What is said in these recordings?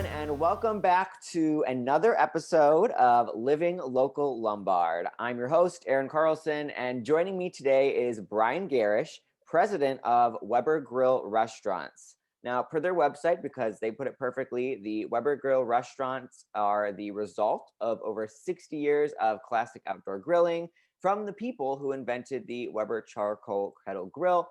everyone, and welcome back to another episode of Living Local Lombard. I'm your host, Aaron Carlson, and joining me today is Bryan Gerrish, president of Weber Grill Restaurants. Now, per their website, because they put it perfectly, the Weber Grill Restaurants are the result of over 60 years of classic outdoor grilling from the people who invented the Weber charcoal kettle grill.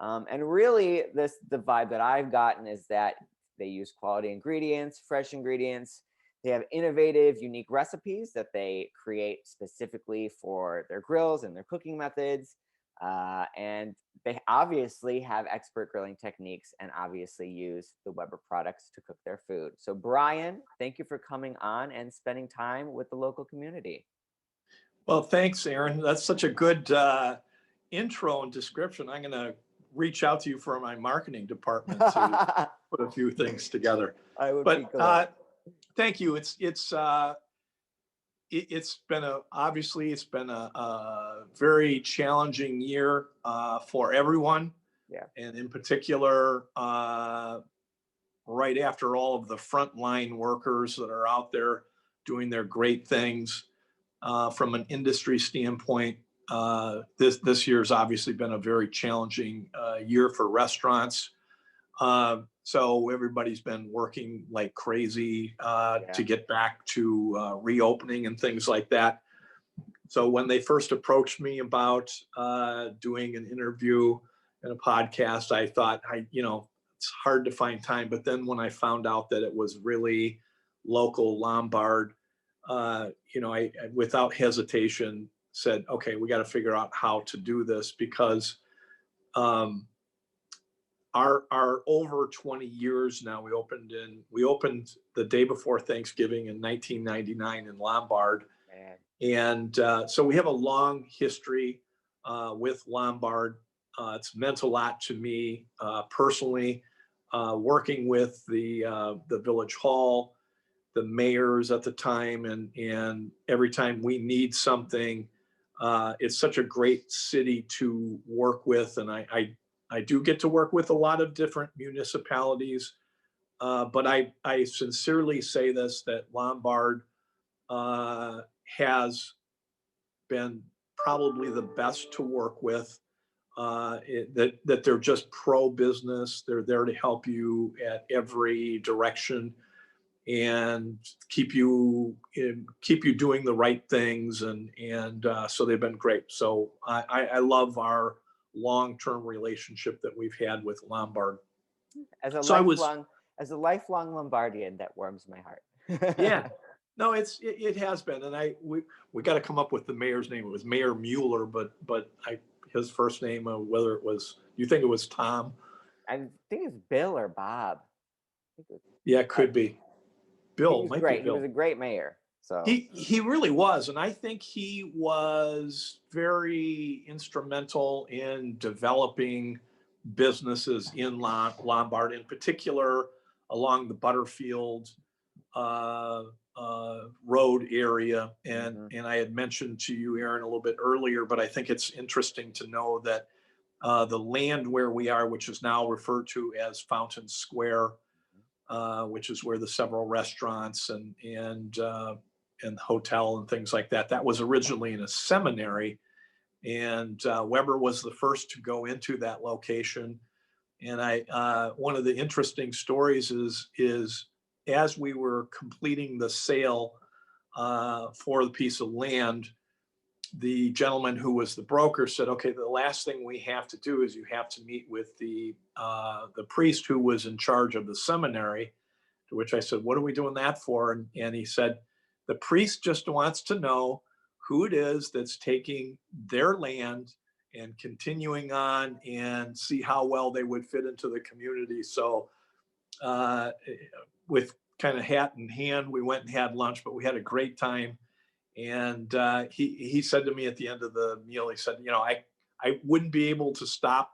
And really, the vibe that I've gotten is that they use quality ingredients, fresh ingredients. They have innovative, unique recipes that they create specifically for their grills and their cooking methods. And they obviously have expert grilling techniques and obviously use the Weber products to cook their food. So Bryan, thank you for coming on and spending time with the local community. Well, thanks, Aaron. That's such a good intro and description. I'm going to reach out to you for my marketing department to put a few things together. I would be glad. Thank you. It's been a very challenging year for everyone. Yeah. And in particular, right after all of the frontline workers that are out there doing their great things from an industry standpoint. This year's obviously been a very challenging year for restaurants. So everybody's been working like crazy to get back to reopening and things like that. So when they first approached me about doing an interview and a podcast, I thought, it's hard to find time. But then when I found out that it was really local Lombard, I without hesitation said, okay, we got to figure out how to do this because our over 20 years now, we opened the day before Thanksgiving in 1999 in Lombard. Man. And so we have a long history with Lombard. It's meant a lot to me personally, working with the Village Hall, the mayors at the time, and every time we need something, it's such a great city to work with. And I do get to work with a lot of different municipalities, but I sincerely say this, that Lombard has been probably the best to work with, that they're just pro-business. They're there to help you at every direction and keep you doing the right things, and so they've been great. So I love our long-term relationship that we've had with Lombard. As a lifelong Lombardian, that warms my heart. Yeah, no, it has been, and we got to come up with the mayor's name. It was Mayor Mueller, but his first name, whether it was, you think it was Tom? I think it's Bill or Bob. Yeah, it could be. Bill, he was great. He was a great mayor. So he really was, and I think he was very instrumental in developing businesses in Lombard, in particular along the Butterfield road area. And I had mentioned to you, Aaron, a little bit earlier, but I think it's interesting to know that the land where we are, which is now referred to as Fountain Square, which is where the several restaurants and hotel and things like that was originally in a seminary. And Weber was the first to go into that location. And one of the interesting stories is as we were completing the sale for the piece of land, the gentleman who was the broker said, okay, the last thing we have to do is you have to meet with the priest who was in charge of the seminary, to which I said, what are we doing that for? And he said, the priest just wants to know who it is that's taking their land and continuing on and see how well they would fit into the community. So with kind of hat in hand, we went and had lunch, but we had a great time. And he said to me at the end of the meal, he said, I wouldn't be able to stop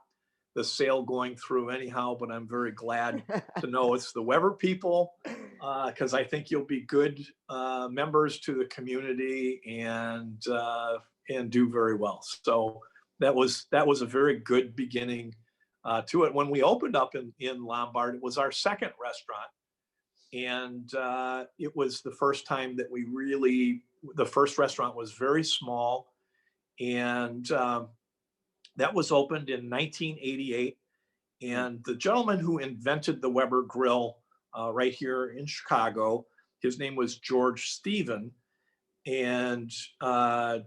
the sale going through anyhow, but I'm very glad to know it's the Weber people, because I think you'll be good members to the community and do very well. So that was a very good beginning to it. When we opened up in Lombard, it was our second restaurant. And it was the first time that the first restaurant was very small. And that was opened in 1988. And the gentleman who invented the Weber Grill right here in Chicago, his name was George Stephen. And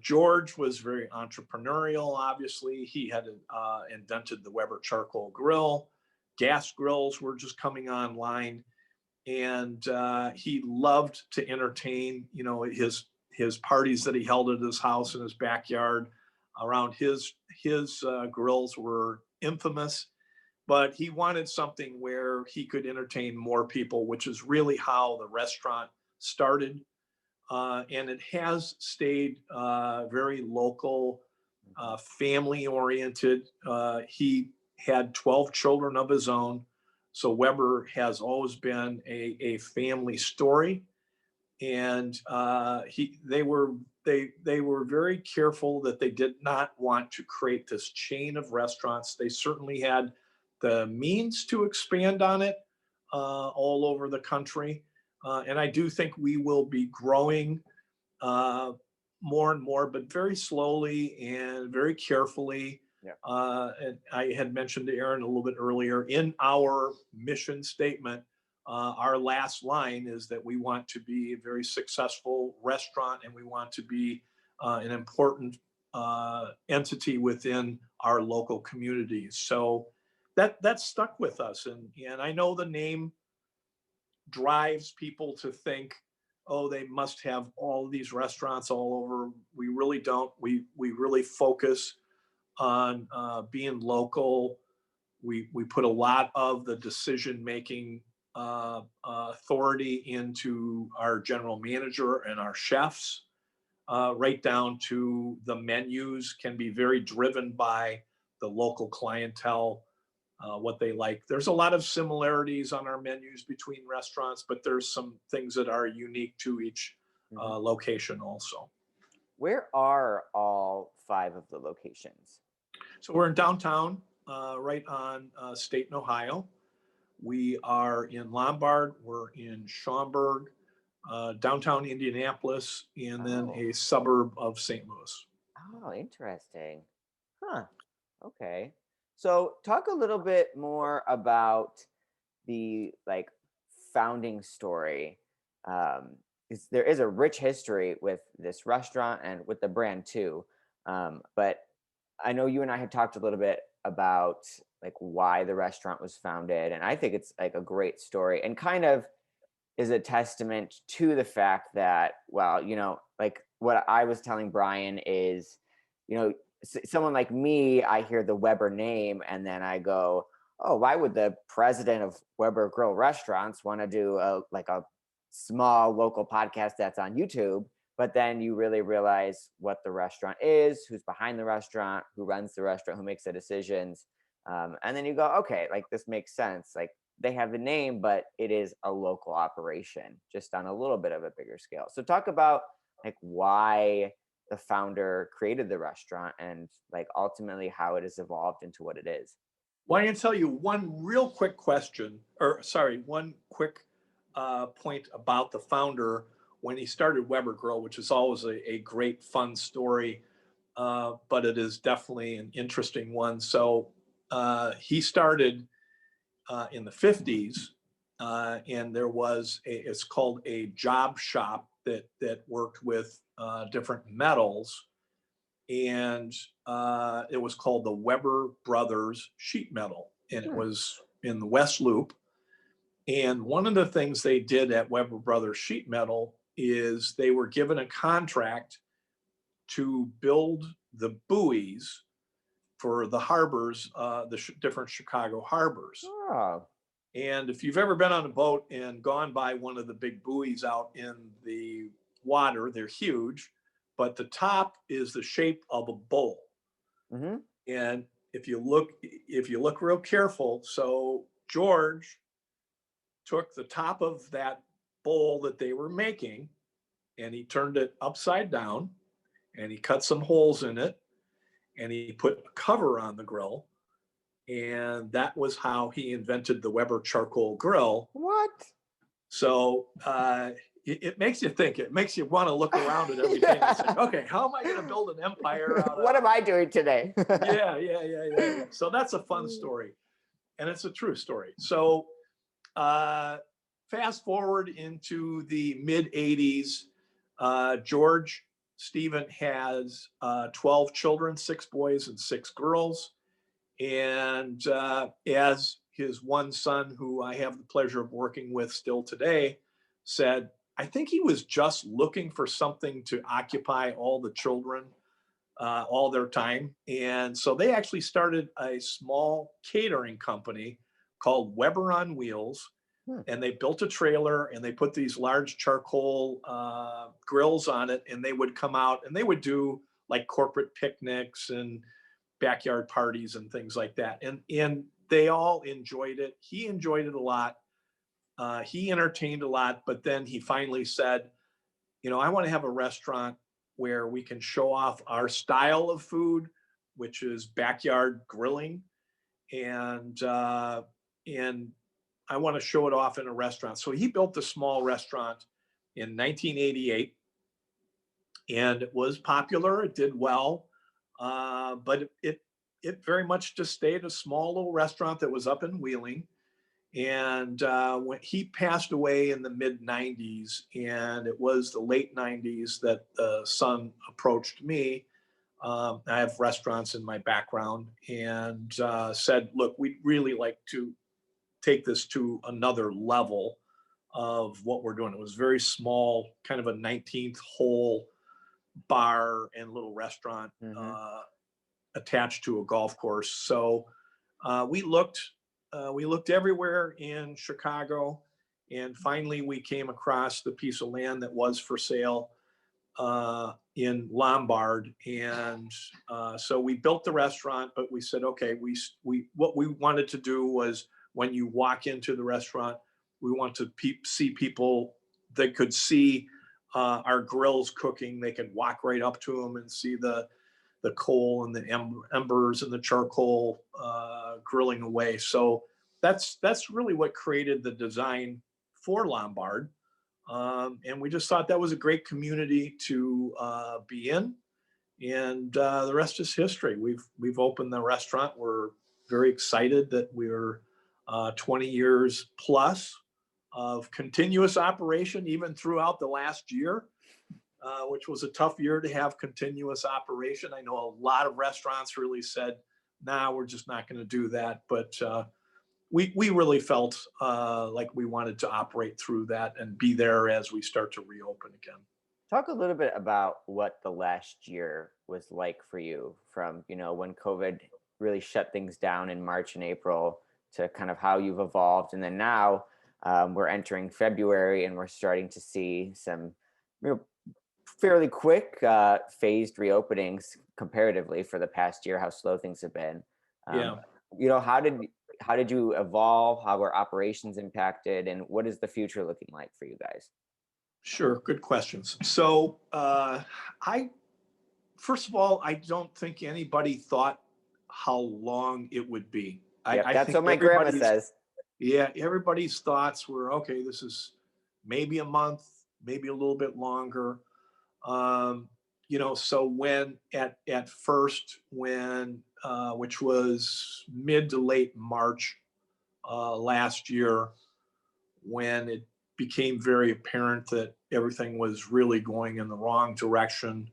George was very entrepreneurial, obviously. He had invented the Weber charcoal grill. Gas grills were just coming online. And he loved to entertain, his parties that he held at his house in his backyard around his grills were infamous, but he wanted something where he could entertain more people, which is really how the restaurant started. And it has stayed very local, family oriented. He had 12 children of his own. So Weber has always been a family story. And they were very careful that they did not want to create this chain of restaurants. They certainly had the means to expand on it all over the country. And I do think we will be growing more and more, but very slowly and very carefully. Yeah. And I had mentioned to Aaron a little bit earlier, in our mission statement, our last line is that we want to be a very successful restaurant, and we want to be an important entity within our local communities. So that stuck with us. And I know the name drives people to think, oh, they must have all these restaurants all over. We really don't. We really focus on being local. We put a lot of the decision making authority into our general manager and our chefs, right down to the menus can be very driven by the local clientele, what they like. There's a lot of similarities on our menus between restaurants, but there's some things that are unique to each location also. Where are all 5 of the locations? So we're in downtown, right on State and Ohio. We are in Lombard, we're in Schaumburg, downtown Indianapolis, and then a suburb of St. Louis. Oh, interesting. Huh. Okay. So talk a little bit more about the founding story. There is a rich history with this restaurant and with the brand too. But I know you and I had talked a little bit about why the restaurant was founded, and I think it's a great story and kind of is a testament to the fact that, well, what I was telling Brian is, someone like me, I hear the Weber name and then I go, oh, why would the president of Weber Grill Restaurants want to do a small local podcast that's on YouTube? But then you really realize what the restaurant is, who's behind the restaurant, who runs the restaurant, who makes the decisions. And then you go, okay, this makes sense. They have the name, but it is a local operation, just on a little bit of a bigger scale. So talk about why the founder created the restaurant and ultimately how it has evolved into what it is. Well, I can tell you one real quick one quick point about the founder when he started Weber Grill, which is always a great fun story, but it is definitely an interesting one. So he started in the 50s, and there was it's called a job shop that worked with different metals, and it was called the Weber Brothers Sheet Metal, and it was in the West Loop. And one of the things they did at Weber Brothers Sheet Metal is they were given a contract to build the buoys for the harbors, different Chicago harbors. Oh. And if you've ever been on a boat and gone by one of the big buoys out in the water, they're huge, but the top is the shape of a bowl. Mm-hmm. And if you look real careful, so George took the top of that bowl that they were making and he turned it upside down and he cut some holes in it and he put a cover on the grill. And that was how he invented the Weber charcoal grill. What? So it makes you think. It makes you want to look around at everything and say, okay, how am I going to build an empire out of? What am I doing today? Yeah. So that's a fun story, and it's a true story. So fast forward into the mid 80s, George Stephen has 12 children, 6 boys and 6 girls. And as his one son, who I have the pleasure of working with still today, said, I think he was just looking for something to occupy all the children, all their time. And so they actually started a small catering company called Weber on Wheels. And they built a trailer and they put these large charcoal grills on it, and they would come out and they would do like corporate picnics and backyard parties and things like that. And they all enjoyed it. He enjoyed it a lot. He entertained a lot, but then he finally said, I want to have a restaurant where we can show off our style of food, which is backyard grilling. And I want to show it off in a restaurant. So he built a small restaurant in 1988, and it was popular. It did well, but it very much just stayed a small little restaurant that was up in Wheeling. And when he passed away in the mid 90s, and it was the late 90s that the son approached me. I have restaurants in my background, and said, look, we'd really like to take this to another level of what we're doing. It was very small, kind of a 19th hole bar and little restaurant attached to a golf course. So we looked everywhere in Chicago, and finally we came across the piece of land that was for sale in Lombard. And so we built the restaurant, but we said, okay, what we wanted to do was, when you walk into the restaurant, we want to see people that could see our grills cooking. They could walk right up to them and see the coal and the embers and the charcoal grilling away. So that's really what created the design for Lombard. And we just thought that was a great community to be in. And the rest is history. We've opened the restaurant. We're very excited that we're 20 years plus of continuous operation, even throughout the last year, which was a tough year to have continuous operation. I know a lot of restaurants really said, nah, we're just not going to do that. But we really felt like we wanted to operate through that and be there as we start to reopen again. Talk a little bit about what the last year was like for you, from, when COVID really shut things down in March and April, to kind of how you've evolved. And then now we're entering February, and we're starting to see some fairly quick phased reopenings comparatively for the past year, how slow things have been. How did you evolve? How were operations impacted? And what is the future looking like for you guys? Sure. Good questions. So first of all, I don't think anybody thought how long it would be. That's what my grandma says. Yeah, everybody's thoughts were, okay, this is maybe a month, maybe a little bit longer. So when at first, which was mid to late March last year, when it became very apparent that everything was really going in the wrong direction,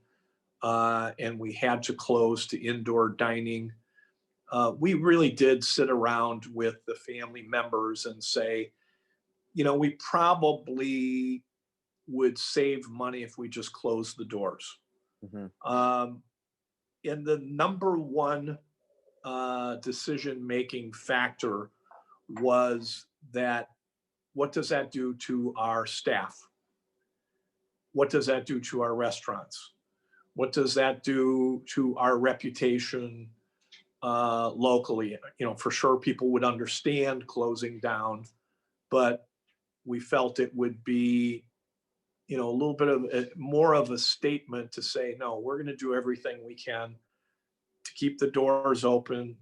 and we had to close to indoor dining, we really did sit around with the family members and say, we probably would save money if we just closed the doors. And the number one decision-making factor was that, what does that do to our staff? What does that do to our restaurants? What does that do to our reputation locally? For sure, people would understand closing down, but we felt it would be, a little bit of more of a statement to say, no, we're going to do everything we can to keep the doors open.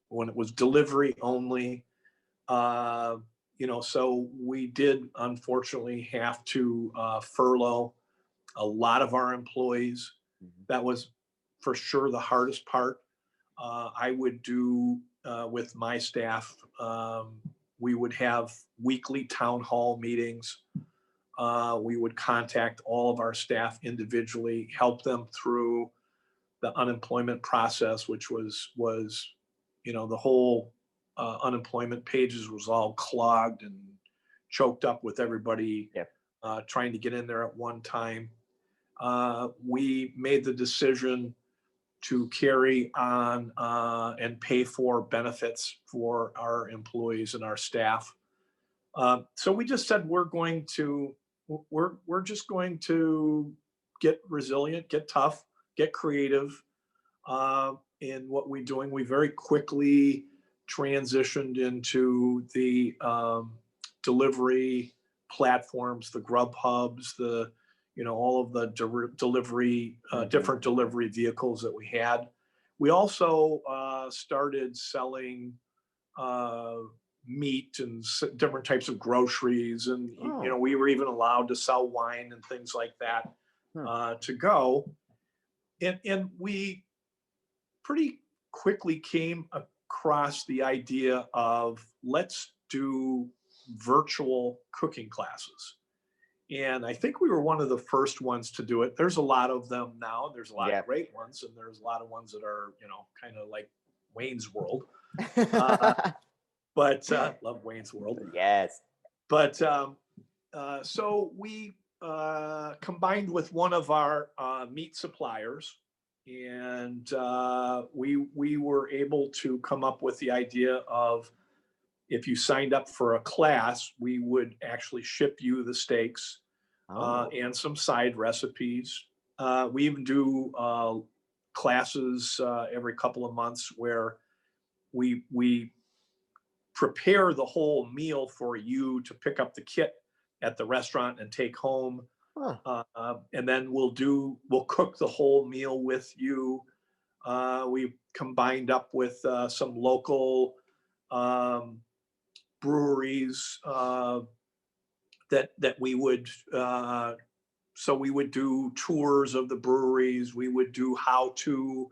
When it was delivery only, So we did unfortunately have to furlough a lot of our employees. Mhm. That was for sure the hardest part. I would do with my staff, we would have weekly town hall meetings. We would contact all of our staff individually, help them through the unemployment process, which was the whole unemployment pages was all clogged and choked up with everybody Yep. trying to get in there at one time. We made the decision to carry on and pay for benefits for our employees and our staff. So we just said we're just going to get resilient, get tough, get creative in what we're doing. We very quickly transitioned into the delivery platforms, the Grub hubs, all of the delivery, different delivery vehicles that we had. We also started selling uh, meat and different types of groceries, and Oh. we were even allowed to sell wine and things like that Huh. to go. And we pretty quickly came across the idea of let's do virtual cooking classes. And I think we were one of the first ones to do it. There's a lot of them now. There's a lot of Yep. great ones, and there's a lot of ones that are, kind of like Wayne's World. Uh, but love Wayne's World. Yes. But so we combined with one of our meat suppliers, and we were able to come up with the idea of if you signed up for a class, we would actually ship you the steaks Oh. and some side recipes. We even do classes every couple of months where we prepare the whole meal for you to pick up the kit at the restaurant and take home. Huh. And then we'll cook the whole meal with you. We combined up with some local um, breweries that we would. So we would do tours of the breweries. We would do how to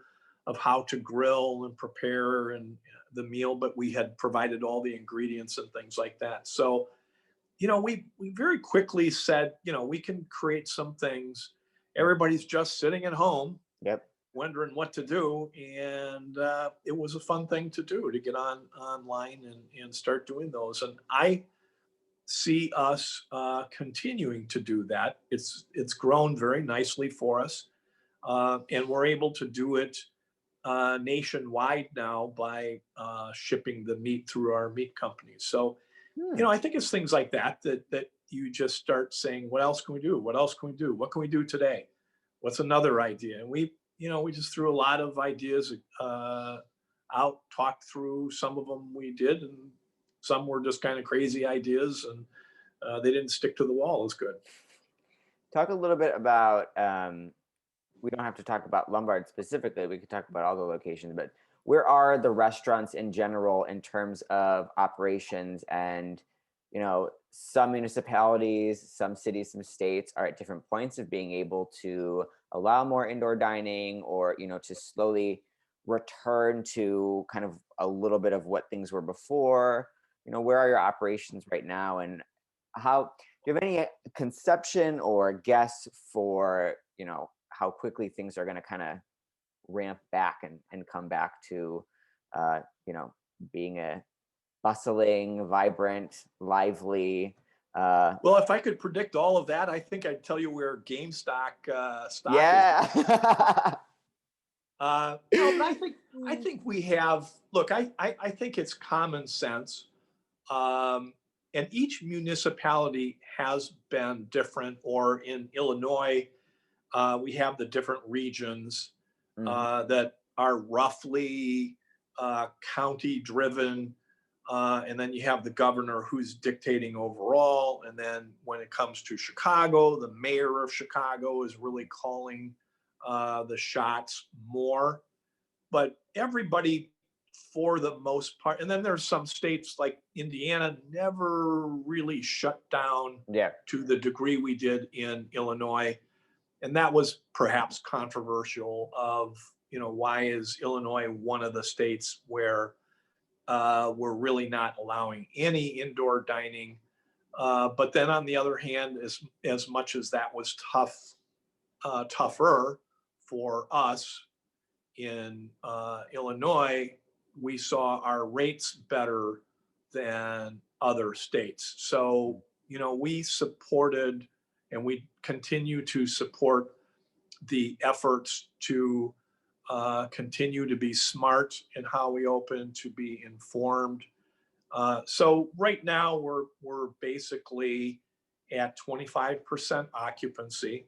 grill and prepare and the meal, but we had provided all the ingredients and things like that. So we very quickly said, we can create some things. Everybody's just sitting at home Yep. wondering what to do, and it was a fun thing to do, to get online and start doing those. And I see us continuing to do that. It's grown very nicely for us, and we're able to do it nationwide now by shipping the meat through our meat companies. So, Hmm. I think it's things like that you just start saying, what else can we do? What else can we do? What can we do today? What's another idea? And we just threw a lot of ideas out, talked through. Some of them we did, and some were just kind of crazy ideas, and they didn't stick to the wall as good. Talk a little bit about. We don't have to talk about Lombard specifically. We could talk about all the locations, but where are the restaurants in general in terms of operations? And some municipalities, some cities, some states are at different points of being able to allow more indoor dining, or to slowly return to kind of a little bit of what things were before. Where are your operations right now, and how do you have any conception or guess for how quickly things are going to kind of ramp back and come back to uh, you know being a bustling, vibrant, lively Well, if I could predict all of that, I think I'd tell you where GameStop stock is. yeah. No, but I think we have. Look, I think it's common sense, and each municipality has been different. Or in Illinois, we have the different regions Mhm. that are roughly county driven. And then you have the governor who's dictating overall. And then when it comes to Chicago, the mayor of Chicago is really calling the shots more. But everybody for the most part. And then there's some states like Indiana never really shut down Yeah. to the degree we did in Illinois. And that was perhaps controversial of, why is Illinois one of the states where we're really not allowing any indoor dining. But then on the other hand, as much as that was tougher for us in Illinois, we saw our rates better than other states. So, we supported and we continue to support the efforts to continue to be smart in how we open, to be informed. So right now we're basically at 25% occupancy.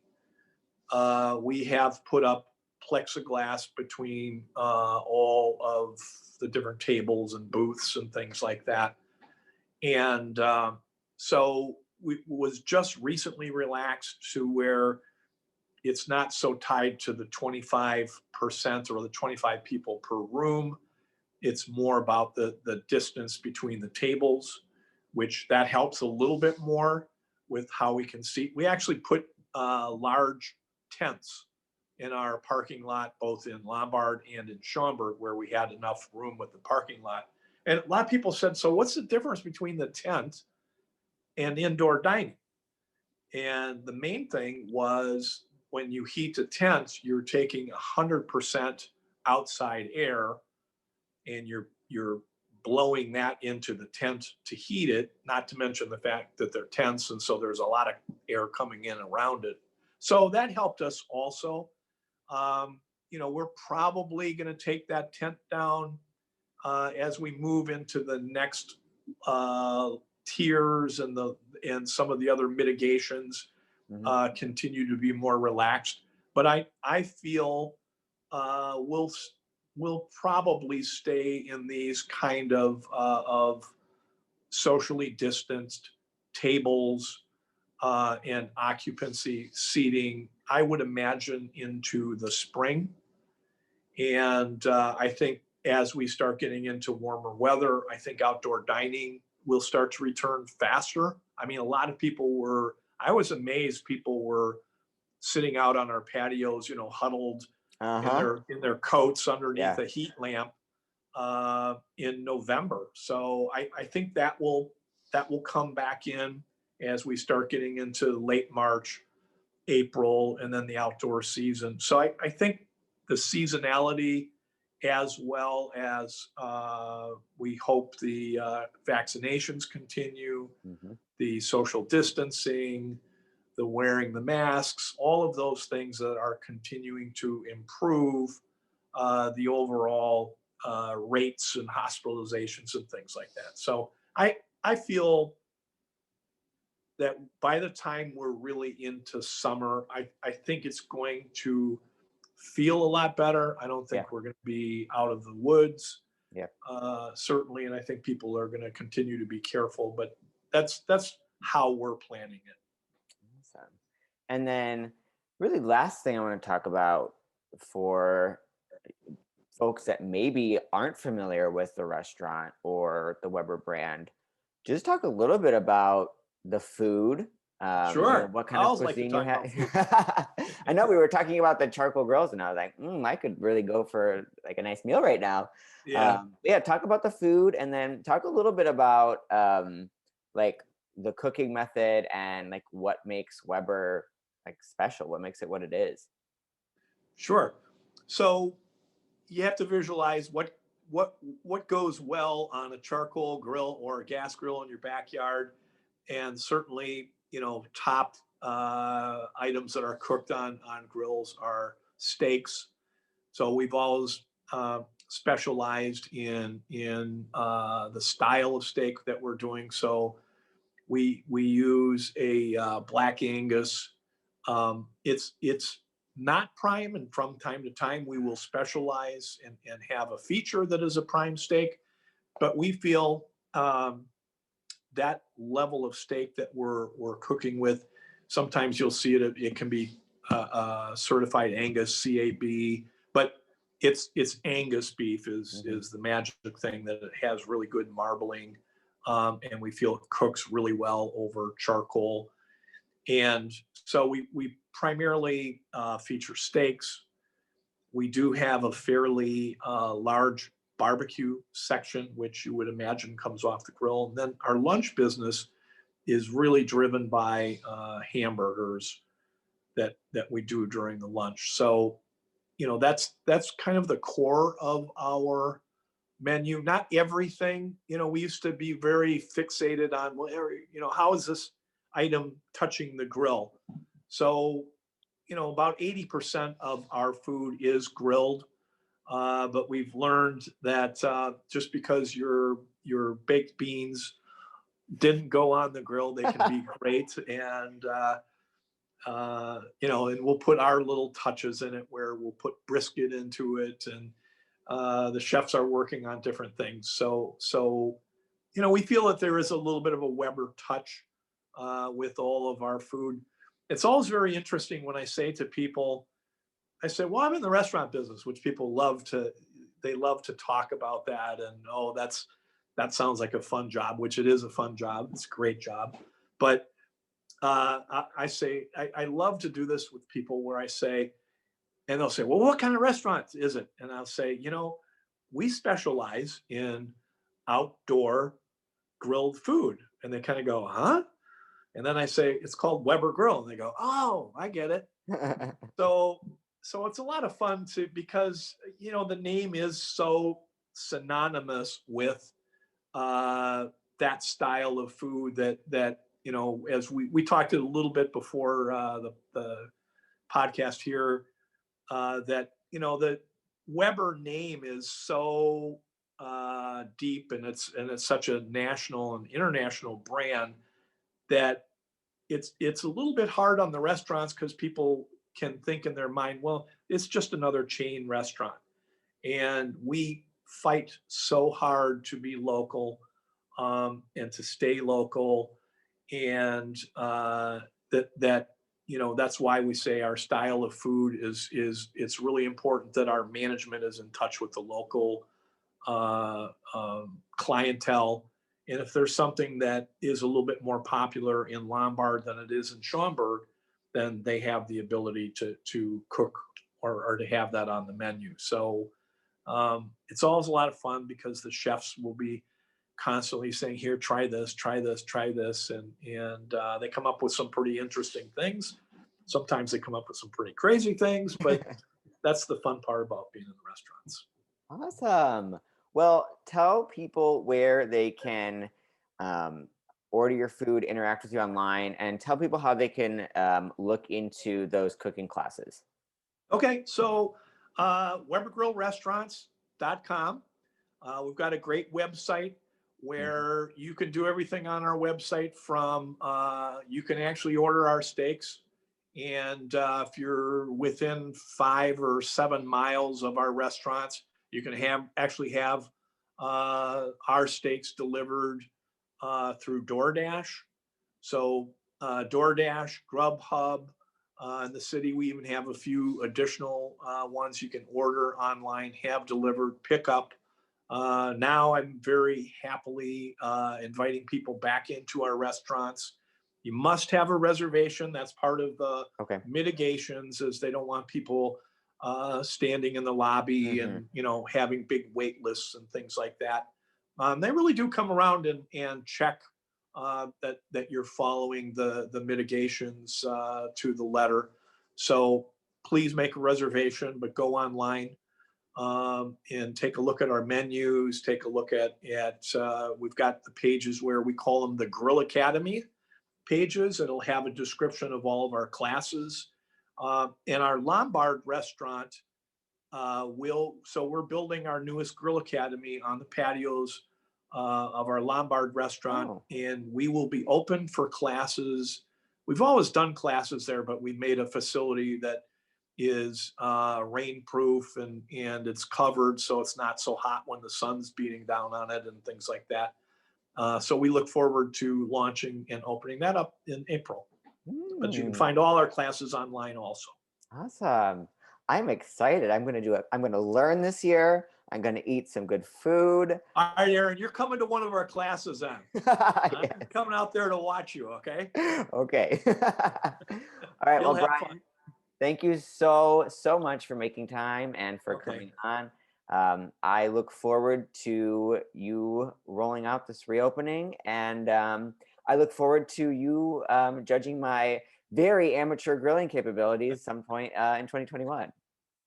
We have put up plexiglass between all of the different tables and booths and things like that. And so we was just recently relaxed to where it's not so tied to the 25% or the 25 people per room. It's more about the distance between the tables, which that helps a little bit more with how we can see. We actually put large tents in our parking lot, both in Lombard and in Schaumburg, where we had enough room with the parking lot. And a lot of people said, so what's the difference between the tent and indoor dining? And the main thing was when you heat a tent, you're taking 100% outside air and you're blowing that into the tent to heat it, not to mention the fact that they're tents, and so there's a lot of air coming in around it. So that helped us also. We're probably going to take that tent down as we move into the next tiers and some of the other mitigations continue to be more relaxed. But I feel we'll probably stay in these kind of socially distanced tables and occupancy seating, I would imagine, into the spring. And I think as we start getting into warmer weather, I think outdoor dining will start to return faster. I mean, a lot of people I was amazed people were sitting out on our patios, huddled in their coats underneath a heat lamp in November. So I think that will come back in as we start getting into late March, April, and then the outdoor season. So I think the seasonality, as well as we hope the vaccinations continue, the social distancing, the wearing the masks, all of those things that are continuing to improve the overall rates and hospitalizations and things like that. So I feel that by the time we're really into summer, I think it's going to feel a lot better. I don't think we're going to be out of the woods, certainly, and I think people are going to continue to be careful. But that's how we're planning it. Awesome. And then, really, last thing I want to talk about for folks that maybe aren't familiar with the restaurant or the Weber brand, just talk a little bit about the food. Sure. What kind of cuisine you have. I know we were talking about the charcoal grills, and I was like, I could really go for like a nice meal right now. Talk about the food, and then talk a little bit about like the cooking method and like what makes Weber like special, what makes it what it is. Sure. So you have to visualize what goes well on a charcoal grill or a gas grill in your backyard, and certainly top items that are cooked on grills are steaks. So we've always specialized in the style of steak that we're doing. So we use a Black Angus. It's not prime, and from time to time we will specialize and have a feature that is a prime steak. But we feel that level of steak that we're cooking with, sometimes you'll see it can be certified Angus, CAB, but it's Angus beef is the magic thing, that it has really good marbling, and we feel it cooks really well over charcoal. And so we primarily feature steaks. We do have a fairly large barbecue section, which you would imagine comes off the grill. And then our lunch business is really driven by hamburgers that we do during the lunch. So, that's kind of the core of our menu. Not everything. We used to be very fixated on, well, how is this item touching the grill? So, about 80% of our food is grilled. But we've learned that just because your baked beans didn't go on the grill, they can be great. And and we'll put our little touches in it, where we'll put brisket into it, and the chefs are working on different things. So we feel that there is a little bit of a Weber touch with all of our food. It's always very interesting when I say to people, I say, well, I'm in the restaurant business, which people love to talk about that. And, oh, that sounds like a fun job, which it is a fun job. It's a great job. But I say, I love to do this with people, where I say, and they'll say, well, what kind of restaurant is it? And I'll say, we specialize in outdoor grilled food. And they kind of go, huh? And then I say, it's called Weber Grill. And they go, oh, I get it. So it's a lot of fun because, the name is so synonymous with that style of food that as we talked a little bit before the podcast here, that, the Weber name is so deep, and it's such a national and international brand, that it's a little bit hard on the restaurants, because people can think in their mind, well, it's just another chain restaurant. And we fight so hard to be local, and to stay local. And that's why we say our style of food is it's really important that our management is in touch with the local clientele. And if there's something that is a little bit more popular in Lombard than it is in Schaumburg, then they have the ability to cook or to have that on the menu. So it's always a lot of fun, because the chefs will be constantly saying, here, try this, try this, try this. And they come up with some pretty interesting things. Sometimes they come up with some pretty crazy things, but that's the fun part about being in the restaurants. Awesome. Well, tell people where they can order your food, interact with you online, and tell people how they can look into those cooking classes. Okay, so WeberGrillRestaurants.com. We've got a great website where you can do everything on our website. From you can actually order our steaks, and if you're within 5 or 7 miles of our restaurants, you can actually have our steaks delivered through DoorDash. So DoorDash, Grubhub. In the city, we even have a few additional ones you can order online, have delivered, pick up. Now I'm very happily inviting people back into our restaurants. You must have a reservation. That's part of the mitigations, is they don't want people standing in the lobby and having big wait lists and things like that. They really do come around and check that you're following the mitigations to the letter. So please make a reservation, but go online and take a look at our menus. Take a look at we've got the pages where we call them the Grill Academy pages. It'll have a description of all of our classes. And our Lombard restaurant we're building our newest Grill Academy on the patios of our Lombard restaurant, and we will be open for classes. We've always done classes there, but we made a facility that is rainproof and it's covered, so it's not so hot when the sun's beating down on it and things like that. So we look forward to launching and opening that up in April. But you can find all our classes online also. Awesome. I'm excited. I'm going to do it. I'm going to learn this year. I'm going to eat some good food. All right, Aaron, you're coming to one of our classes then. I'm Yes. coming out there to watch you, okay? Okay. All right. You'll Well, have Brian, fun. thank you so much for making time and for Okay. coming on. I look forward to you rolling out this reopening, and I look forward to you judging my very amateur grilling capabilities some point in 2021.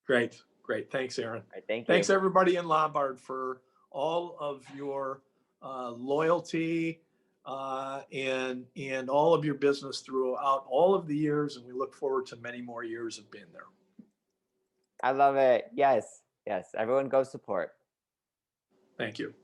Great. Great. Thanks, Aaron. All right, thank you. Thanks, everybody in Lombard, for all of your loyalty and all of your business throughout all of the years. And we look forward to many more years of being there. I love it. Yes, yes. Everyone go support. Thank you.